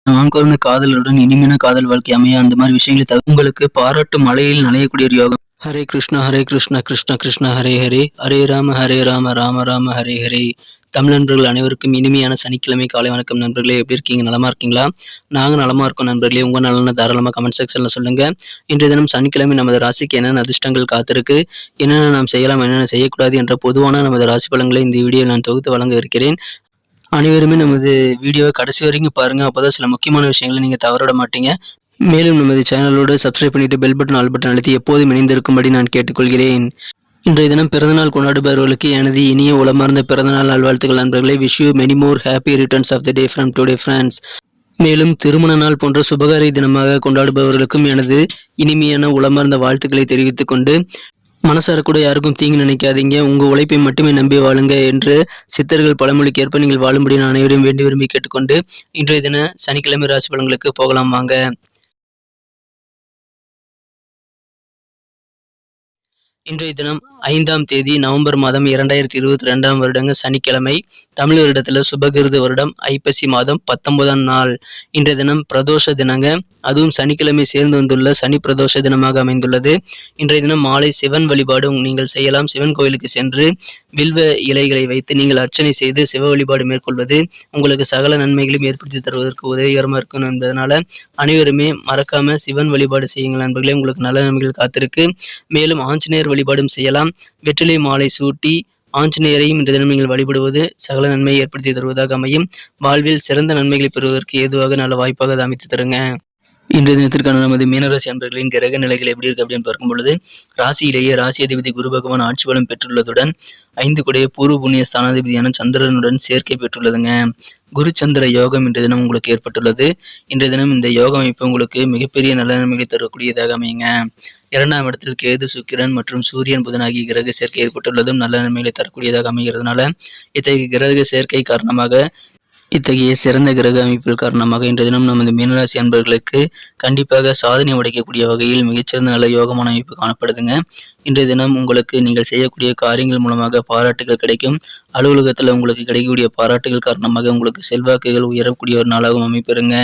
நான் கலந்த காதலுடன் இனிமையான காதல் வாழ்க்கை அமைய அந்த மாதிரி விஷயங்களை உங்களுக்கு பாராட்டு மழையில் நனையக்கூடிய ஒரு யோகம். ஹரே கிருஷ்ணா ஹரே கிருஷ்ணா கிருஷ்ணா கிருஷ்ணா ஹரே ஹரே ஹரே ராம ராம ராம ஹரே ஹரே. தமிழ் நண்பர்கள் அனைவருக்கும் இனிமையான சனிக்கிழமை காலை வணக்கம் நண்பர்களே. எப்படி இருக்கீங்க? நலமா இருக்கீங்களா? நாங்கள் நலமா இருக்கோம் நண்பர்களே. உங்க நலன தாராளமாக கமெண்ட் செக்ஷன்ல சொல்லுங்க. இன்றைய தினம் சனிக்கிழமை நமது ராசிக்கு என்னென்ன அதிர்ஷ்டங்கள் காத்திருக்கு, என்னென்ன நாம் செய்யலாம், என்னென்ன செய்யக்கூடாது என்ற பொதுவான நமது ராசி பலன்களை இந்த வீடியோ நான் தொகுத்து வழங்க இருக்கிறேன். அனைவருமே நமது வீடியோவை கடைசி வரைக்கும் பாருங்க. அப்போதான் சில முக்கியமான விஷயங்களை நீங்க தவறவிட மாட்டீங்க. மேலும் நமது சேனலோடு சப்ஸ்கிரைப் பண்ணிட்டு பெல் பட்டன் ஆல் பட்டன் அழுத்தி எப்போதும் இணைந்திருக்கும்படி நான் கேட்டுக்கொள்கிறேன். இன்றைய தினம் பிறந்தநாள் கொண்டாடுபவர்களுக்கு எனது இனிய உளமார்ந்த பிறந்தநாள் நல்வாழ்த்துக்கள் நண்பர்களே. Wish you many more happy returns of the day from today friends. மேலும் திருமண நாள் போன்ற சுபகாரிய தினமாக கொண்டாடுபவர்களுக்கும் எனது இனிமையான உளமார்ந்த வாழ்த்துக்களை தெரிவித்துக் கொண்டு, மனசார கூட யாருக்கும் தீங்கு நினைக்காதீங்க, உங்க உழைப்பை மட்டுமே நம்பி வாழுங்க என்று சித்தர்கள் பழமொழிக்கு ஏற்ப நீங்கள் வாழும்படி நான் அனைவரையும் வேண்டி விரும்பி கேட்டுக்கொண்டு இன்றைய தின சனிக்கிழமை ராசி பலன்களுக்கு போகலாம் வாங்க. இன்றைய தினம் 5ஆம் தேதி நவம்பர் மாதம் 2022 வருடங்க சனிக்கிழமை. தமிழ் வருடத்தில் சுபகிருது வருடம் ஐப்பசி மாதம் 19ஆம் நாள். இன்றைய தினம் பிரதோஷ தினங்க. அதுவும் சனிக்கிழமை சேர்ந்து வந்துள்ள சனி பிரதோஷ தினமாக அமைந்துள்ளது. இன்றைய தினம் மாலை சிவன் வழிபாடு நீங்கள் செய்யலாம். சிவன் கோயிலுக்கு சென்று வில்வ இலைகளை வைத்து நீங்கள் அர்ச்சனை செய்து சிவ வழிபாடு மேற்கொள்வது உங்களுக்கு சகல நன்மைகளையும் ஏற்படுத்தி தருவதற்கு உதவிகரமாக இருக்கும் என்பதனால அனைவருமே மறக்காம சிவன் வழிபாடு செய்யுங்கள் நண்பர்களே. உங்களுக்கு நல்ல நன்மைகள் காத்திருக்கு. மேலும் ஆஞ்சநேயர் வழிபாடும் செய்யலாம். வெற்றிலை மாலை சூட்டி ஆஞ்சநேயரையும் இன்று தினம் நீங்கள் வழிபடுவது சகல நன்மையை ஏற்படுத்தி தருவதாக அமையும். வாழ்வில் சிறந்த நன்மைகளை பெறுவதற்கு ஏதுவாக நல்ல வாய்ப்பாக அதை அமைத்து தருங்க. இன்றைய தினத்திற்கான நமது மீனராசி அன்பர்களின் கிரக நிலைகள் எப்படி இருக்கு அப்படின்னு பார்க்கும் பொழுது, ராசியிலேயே ராசி அதிபதி குரு பகவான் ஆட்சி பலம் பெற்றுள்ளதுடன் 5 கூடிய பூர்வ புண்ணிய ஸ்தானாதிபதியான சந்திரனுடன் சேர்க்கை பெற்றுள்ளதுங்க. குரு சந்திர யோகம் இன்றைய தினம் உங்களுக்கு ஏற்பட்டுள்ளது. இன்றைய தினம் இந்த யோக அமைப்பு உங்களுக்கு மிகப்பெரிய நல்ல நன்மைகளை தரக்கூடியதாக அமையுங்க. 2ஆம் இடத்தில் கேது சுக்கிரன் மற்றும் சூரியன் புதன் ஆகிய கிரக சேர்க்கை ஏற்பட்டுள்ளதும் நல்ல நன்மைகளை தரக்கூடியதாக அமைகிறதுனால இத்தகைய கிரக சேர்க்கை காரணமாக, இத்தகைய சிறந்த கிரக அமைப்பில் காரணமாக இன்றைய தினம் நமது மீனராசி அன்பர்களுக்கு கண்டிப்பாக சாதனை உடைக்கக்கூடிய வகையில் மிகச்சிறந்த நல்ல யோகமான அமைப்பு காணப்படுதுங்க. இன்றைய தினம் உங்களுக்கு நீங்கள் செய்யக்கூடிய காரியங்கள் மூலமாக பாராட்டுகள் கிடைக்கும். அலுவலகத்தில் உங்களுக்கு கிடைக்கக்கூடிய பாராட்டுகள் காரணமாக உங்களுக்கு செல்வாக்குகள் உயரக்கூடிய ஒரு நாளாகவும் அமைப்பெறுங்க.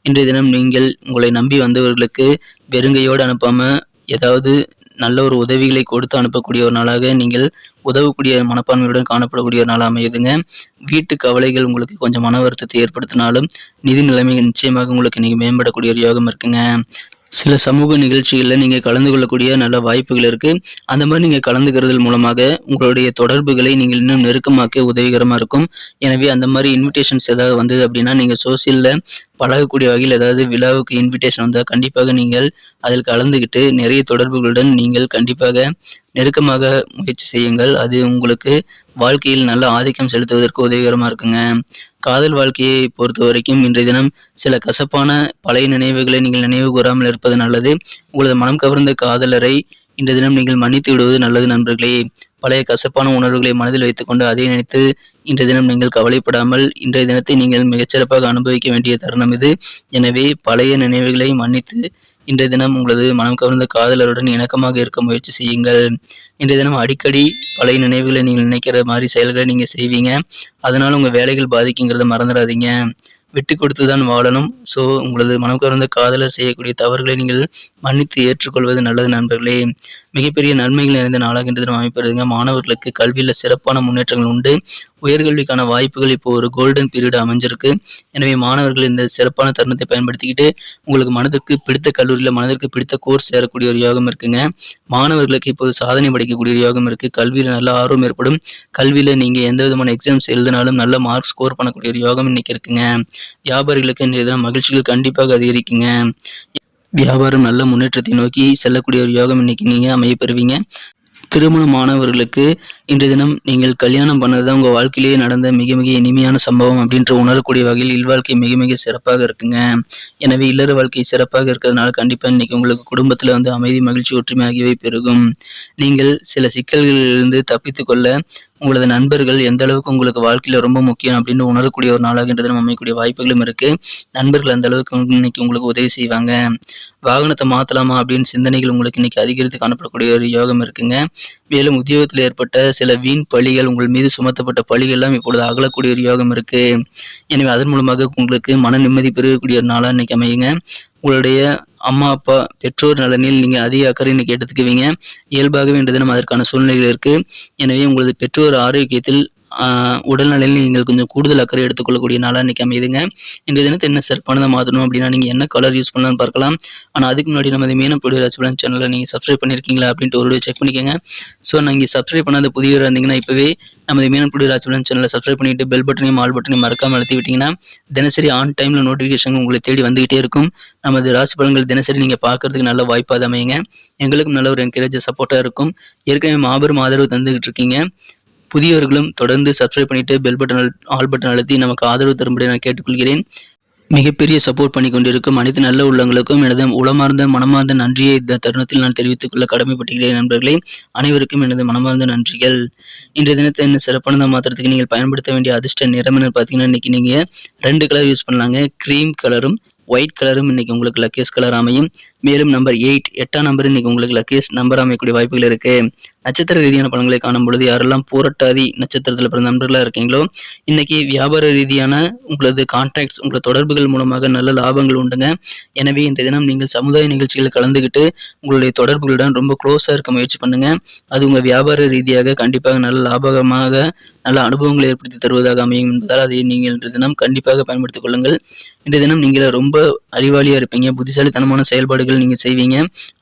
இன்றைய தினம் நீங்கள் உங்களை நம்பி வந்தவர்களுக்கு வெறுங்கையோடு அனுப்பாம ஏதாவது நல்ல ஒரு உதவிகளை கொடுத்து அனுப்பக்கூடிய ஒரு நாளாக நீங்கள் உதவக்கூடிய மனப்பான்மையுடன் காணப்படக்கூடிய ஒரு நாளாக அமையுதுங்க. வீட்டு கவலைகள் உங்களுக்கு கொஞ்சம் மன வருத்தத்தை ஏற்படுத்தினாலும் நிதி நிலைமை நிச்சயமாக உங்களுக்கு இன்னைக்கு மேம்படக்கூடிய ஒரு யோகம் இருக்குங்க. சில சமூக நிகழ்ச்சிகளில் நீங்கள் கலந்து கொள்ளக்கூடிய நல்ல வாய்ப்புகள் இருக்குது. அந்த மாதிரி நீங்கள் கலந்துக்கிறது மூலமாக உங்களுடைய தொடர்புகளை நீங்கள் இன்னும் நெருக்கமாக்க உதவிகரமாக இருக்கும். எனவே அந்த மாதிரி இன்விடேஷன்ஸ் ஏதாவது வந்தது அப்படின்னா நீங்கள் சோசியலில் பழகக்கூடிய வகையில் ஏதாவது விழாவுக்கு இன்விடேஷன் வந்தால் கண்டிப்பாக நீங்கள் அதில் கலந்துக்கிட்டு நிறைய தொடர்புகளுடன் நீங்கள் கண்டிப்பாக நெருக்கமாக முயற்சி செய்யுங்கள். அது உங்களுக்கு வாழ்க்கையில் நல்ல ஆதிக்கம் செலுத்துவதற்கு உதவிகரமாக இருக்குங்க. காதல் வாழ்க்கையை பொறுத்த வரைக்கும் இன்றைய தினம் சில கசப்பான பழைய நினைவுகளை நீங்கள் நினைவு கூறாமல் இருப்பது நல்லது. உங்களது மனம் கவர்ந்த காதலரை இன்றைய தினம் நீங்கள் மன்னித்து விடுவது நல்லது நண்பர்களே. பழைய கசப்பான உணர்வுகளை மனதில் வைத்துக்கொண்டு அதை நினைத்து இன்றைய தினம் நீங்கள் கவலைப்படாமல் இன்றைய தினத்தை நீங்கள் மிகச்சிறப்பாக அனுபவிக்க வேண்டிய தருணம் இது. எனவே பழைய நினைவுகளை மன்னித்து இன்றைய தினம் உங்களது மனம் கவர்ந்த காதலருடன் இணக்கமாக இருக்க முயற்சி செய்யுங்கள். இன்றைய தினம் அடிக்கடி பழைய நினைவுகளை நீங்கள் நினைக்கிற மாதிரி செயல்களை நீங்கள் செய்வீங்க. அதனால் உங்கள் வேலைகள் பாதிக்குங்கிறத மறந்துடாதீங்க. விட்டு கொடுத்து தான் வாழணும். ஸோ உங்களது மனம் கவர்ந்த காதலர் செய்யக்கூடிய தவறுகளை நீங்கள் மன்னித்து ஏற்றுக்கொள்வது நல்லது நண்பர்களே. மிகப்பெரிய நன்மைகள் நிறைந்த நாளாக இன்று தினம் அமைப்பதுங்க. மாணவர்களுக்கு கல்வியில் சிறப்பான முன்னேற்றங்கள் உண்டு. உயர்கல்விக்கான வாய்ப்புகள் இப்போ ஒரு கோல்டன் பீரியட் அமைஞ்சிருக்கு. எனவே மாணவர்கள் இந்த சிறப்பான தருணத்தை பயன்படுத்திக்கிட்டு உங்களுக்கு மனதிற்கு பிடித்த கல்லூரியில் மனதிற்கு பிடித்த கோர்ஸ் சேரக்கூடிய ஒரு யோகம் இருக்குங்க. மாணவர்களுக்கு இப்போது சாதனை படைக்கக்கூடிய யோகம் இருக்கு. கல்வியில் நல்ல ஆர்வம் ஏற்படும். கல்வியில் நீங்கள் எந்த விதமான எக்ஸாம்ஸ் எழுதினாலும் நல்ல மார்க் ஸ்கோர் பண்ணக்கூடிய ஒரு யோகம் இன்னைக்கு இருக்குங்க. வியாபாரிகளுக்கு இன்றைய தினம் மகிழ்ச்சிகள் கண்டிப்பாக அதிகரிக்குங்க. வியாபாரம் நல்ல முன்னேற்றத்தை நோக்கி செல்லக்கூடிய ஒரு யோகம் இன்னைக்கு நீங்க அமைய பெறுவீங்க. திருமணமானவர்களுக்கு இன்றைய தினம் நீங்கள் கல்யாணம் பண்ணதுதான் உங்கள் வாழ்க்கையிலேயே நடந்த மிக மிக இனிமையான சம்பவம் அப்படின்ற உணரக்கூடிய வகையில் இல்வாழ்க்கை மிக மிக சிறப்பாக இருக்குங்க. எனவே இல்லற வாழ்க்கை சிறப்பாக இருக்கிறதுனால கண்டிப்பாக இன்னைக்கு உங்களுக்கு குடும்பத்தில் அமைதி மகிழ்ச்சி ஒற்றுமை ஆகியவை பெருகும். நீங்கள் சில சிக்கல்களிலிருந்து தப்பித்து கொள்ள உங்களது நண்பர்கள் எந்த அளவுக்கு உங்களுக்கு வாழ்க்கையில ரொம்ப முக்கியம் அப்படின்னு உணரக்கூடிய ஒரு நாளாக இன்றைய தினம் அமையக்கூடிய வாய்ப்புகளும் இருக்கு. நண்பர்கள் அந்த அளவுக்கு இன்னைக்கு உங்களுக்கு உதவி செய்வாங்க. வாகனத்தை மாத்தலாமா அப்படின்னு சிந்தனைகள் உங்களுக்கு இன்னைக்கு அதிகரித்து காணப்படக்கூடிய ஒரு யோகம் இருக்குங்க. மேலும் உத்தியோகத்தில் ஏற்பட்ட சில வீண் பழிகள், உங்கள் மீது சுமத்தப்பட்ட பழிகள் எல்லாம் இப்பொழுது அகலக்கூடிய ஒரு யோகம் இருக்கு. எனவே அதன் மூலமாக உங்களுக்கு மன நிம்மதி பெறக்கூடிய ஒரு நாளா இன்னைக்கு அமையுங்க. உங்களுடைய அம்மா அப்பா பெற்றோர் நலனில் நீங்க அதிக அக்கறை இன்னைக்கு எடுத்துக்குவீங்க. இயல்பாகவே இன்றைய தினம் அதற்கான சூழ்நிலைகள் இருக்கு. எனவே உங்களது பெற்றோர் ஆரோக்கியத்தில் உடல்நிலையில் நீங்கள் கொஞ்சம் கூடுதல் அக்கறை எடுத்துக்கொள்ளக்கூடிய நாளா இன்னைக்கு அமையுதுங்க. இன்றைய தினத்தை என்ன சிறப்பானதா மாத்தணும் அப்படின்னா, நீங்க என்ன கலர் யூஸ் பண்ணலாம்னு பார்க்கலாம். ஆனா அதுக்கு முன்னாடி நமது மீனம் புதிய ராசிபலன் சேனலை நீங்க சப்ஸ்கிரைப் பண்ணியிருக்கீங்களா அப்படின்ட்டு ஒரு செக் பண்ணிக்கோங்க. ஸோ நீங்க சப்ஸ்கிரைப் பண்ணாத புதியவராக இருந்தீங்கன்னா இப்பவே நமது மீனம் புதிய ராசிபலன் சேனலை சப்ஸ்கிரைப் பண்ணிட்டு பெல் பட்டனையும் ஆல் பட்டனையும் மறக்காம அழுத்தி விட்டீங்கன்னா தினசரி ஆன் டைம்ல நோட்டிஃபிகேஷன் உங்களை தேடி வந்துகிட்டே இருக்கும். நமது ராசி பலன்கள் தினசரி நீங்க பார்க்கறதுக்கு நல்ல வாய்ப்பாக அமையுங்க. எங்களுக்கும் நல்ல ஒரு என்கரேஜ் சப்போர்ட்டா இருக்கும். ஏற்கனவே மாபெரும் ஆதரவு தந்துகிட்டு இருக்கீங்க. புதியவர்களும் தொடர்ந்து சப்ஸ்கிரைப் பண்ணிட்டு பெல் பட்டன் ஆல் பட்டன் அழுத்தி நமக்கு ஆதரவு தரும்படி நான் கேட்டுக்கொள்கிறேன். மிகப்பெரிய சப்போர்ட் பண்ணி கொண்டிருக்கும் அனைத்து நல்ல உள்ளங்களுக்கும் எனது உளமார்ந்த மனமார்ந்த நன்றியை இந்த தருணத்தில் நான் தெரிவித்துக் கொள்ள கடமைப்பட்டுகிறேன். நண்பர்களே, அனைவருக்கும் எனது மனமார்ந்த நன்றிகள். இன்றைய தினத்தை என்ன சிறப்பானதாக மாத்திரத்துக்கு நீங்கள் பயன்படுத்த வேண்டிய அதிர்ஷ்ட நிறம் பார்த்தீங்கன்னா, இன்னைக்கு நீங்க 2 கலர் யூஸ் பண்ணலாங்க. கிரீம் கலரும் ஒயிட் கலரும் இன்னைக்கு உங்களுக்கு லக்கேஸ் கலர் அமையும். மேலும் நம்பர் 8ஆம் நம்பர் இன்னைக்கு உங்களுக்கு லக்கேஸ் நம்பர் அமையக்கூடிய வாய்ப்புகள் இருக்கு. நட்சத்திர ரீதியான பலன்களை காணும் பொழுது யாரெல்லாம் பூரட்டாதி நட்சத்திரத்தில் பிறந்த நண்பர்களா இருக்கீங்களோ, இன்னைக்கு வியாபார ரீதியான உங்களது கான்டாக்ட்ஸ், உங்களது தொடர்புகள் மூலமாக நல்ல லாபங்கள் உண்டுங்க. எனவே இன்றைய தினம் நீங்கள் சமுதாய நிகழ்ச்சிகளில் கலந்துக்கிட்டு உங்களுடைய தொடர்புகளுடன் ரொம்ப க்ளோஸா இருக்க முயற்சி பண்ணுங்க. அது உங்க வியாபார ரீதியாக கண்டிப்பாக நல்ல லாபகமாக நல்ல அனுபவங்களை ஏற்படுத்தி தருவதாக அமையும் என்பதால் அதை நீங்கள் இன்றைய தினம் கண்டிப்பாக பயன்படுத்திக் கொள்ளுங்கள். இன்றைய தினம் நீங்கள் ரொம்ப அறிவாளியா இருப்பீங்க. புத்திசாலித்தனமான செயல்பாடுகள் நீங்க செய்வீங்க.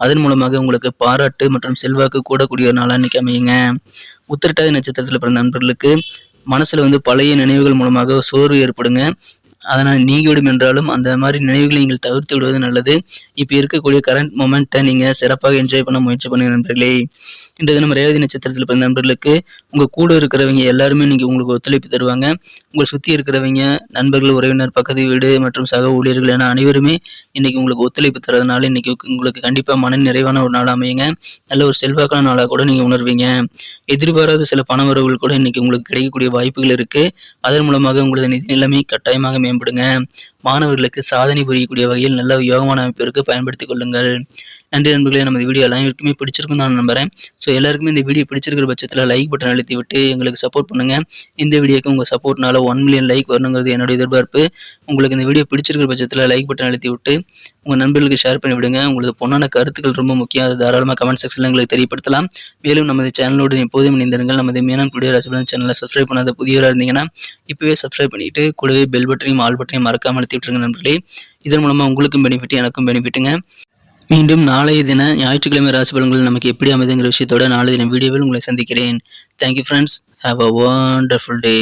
அதன் மூலமாக உங்களுக்கு பாராட்டு மற்றும் செல்வாக்கு கூடக்கூடிய ஒரு நாளா இன்னைக்கு அமையுங்க. உத்திரட்டாதி நட்சத்திரத்தில் பிறந்த நண்பர்களுக்கு மனசுல பழைய நினைவுகள் மூலமாக சோர்வு ஏற்படுங்க. அதனால் நீங்கிவிடும் என்றாலும் அந்த மாதிரி நினைவுகளை நீங்கள் தவிர்த்து விடுவது நல்லது. இப்போ இருக்கக்கூடிய கரண்ட் மொமெண்ட்டை நீங்கள் சிறப்பாக என்ஜாய் பண்ண முயற்சி பண்ணுங்க நண்பர்களே. இன்றைய தினம் ரேவதி நட்சத்திரத்தில் பிறந்த நண்பர்களுக்கு உங்கள் கூட இருக்கிறவங்க எல்லாருமே இன்னைக்கு உங்களுக்கு ஒத்துழைப்பு தருவாங்க. உங்களை சுற்றி இருக்கிறவங்க, நண்பர்கள், உறவினர், பக்கத்து வீடு மற்றும் சக ஊழியர்கள் என அனைவருமே இன்னைக்கு உங்களுக்கு ஒத்துழைப்பு தரதுனால இன்னைக்கு உங்களுக்கு கண்டிப்பாக மன நிறைவான ஒரு நாள் அமையுங்க. நல்ல ஒரு செல்வாக்கான நாளாக கூட நீங்கள் உணர்வீங்க. எதிர்பாராத சில பண வரவுகள் கூட இன்னைக்கு உங்களுக்கு கிடைக்கக்கூடிய வாய்ப்புகள் இருக்கு. அதன் மூலமாக உங்களது நிதி நிலைமை கட்டாயமாக மேம்படுங்க. மாணவர்களுக்கு சாதனை புரியக்கூடிய வகையில் நல்ல யோகமான அமைப்பு இருக்கு, பயன்படுத்திக் கொள்ளுங்கள். நன்றி நண்பர்களே. நமது வீடியோ எல்லாருக்குமே பிடிச்சிருக்கும் நான் நம்புறேன். ஸோ எல்லாருக்குமே இந்த வீடியோ பிடிச்சிருக்கிற பட்சத்தில் லைக் பட்டன் அழுத்தி விட்டு எங்களுக்கு சப்போர்ட் பண்ணுங்க. இந்த வீடியோக்கு உங்கள் சப்போர்ட்னால 1 மில்லியன் லைக் வரணுங்கிறது என்னோட எதிர்பார்ப்பு. உங்களுக்கு இந்த வீடியோ பிடிச்சிருக்கிற பட்சத்தில் லைக் பட்டன் அழுத்தி விட்டு உங்கள் நண்பர்களுக்கு ஷேர் பண்ணி விடுங்க. உங்களுக்கு பொண்ணான கருத்துக்கள் ரொம்ப முக்கியம். அது தாராளமாக கமெண்ட் செக்ஷனில் எங்களுக்கு தெரியப்படுத்தலாம். மேலும் நமது சேனலோடு எப்போதும் இணைந்திருங்கள். நமது மீனம் புதிய ராசிபலன் சேனலை சப்ஸ்கிரைப் பண்ணாத புதியவராக இருந்தீங்கன்னா இப்போவே சப்ஸ்கிரைப் பண்ணிட்டு கூடவே பெல் பட்டனையும் ஆல் பட்டனையும் மறக்காம அழுத்தி விட்டுருங்க நண்பர்களே. இதன் மூலமாக உங்களுக்கும் பெனிஃபிட், எனக்கும் பெனிஃபிட்டுங்க. மீண்டும் நாளைய தின ஞாயிற்றுக்கிழமை ராசி பலன்கள் நமக்கு எப்படி அமைதுங்கிற விஷயத்தோட நாளைய தின வீடியோவில் உங்களை சந்திக்கிறேன். Thank you friends. Have a wonderful day.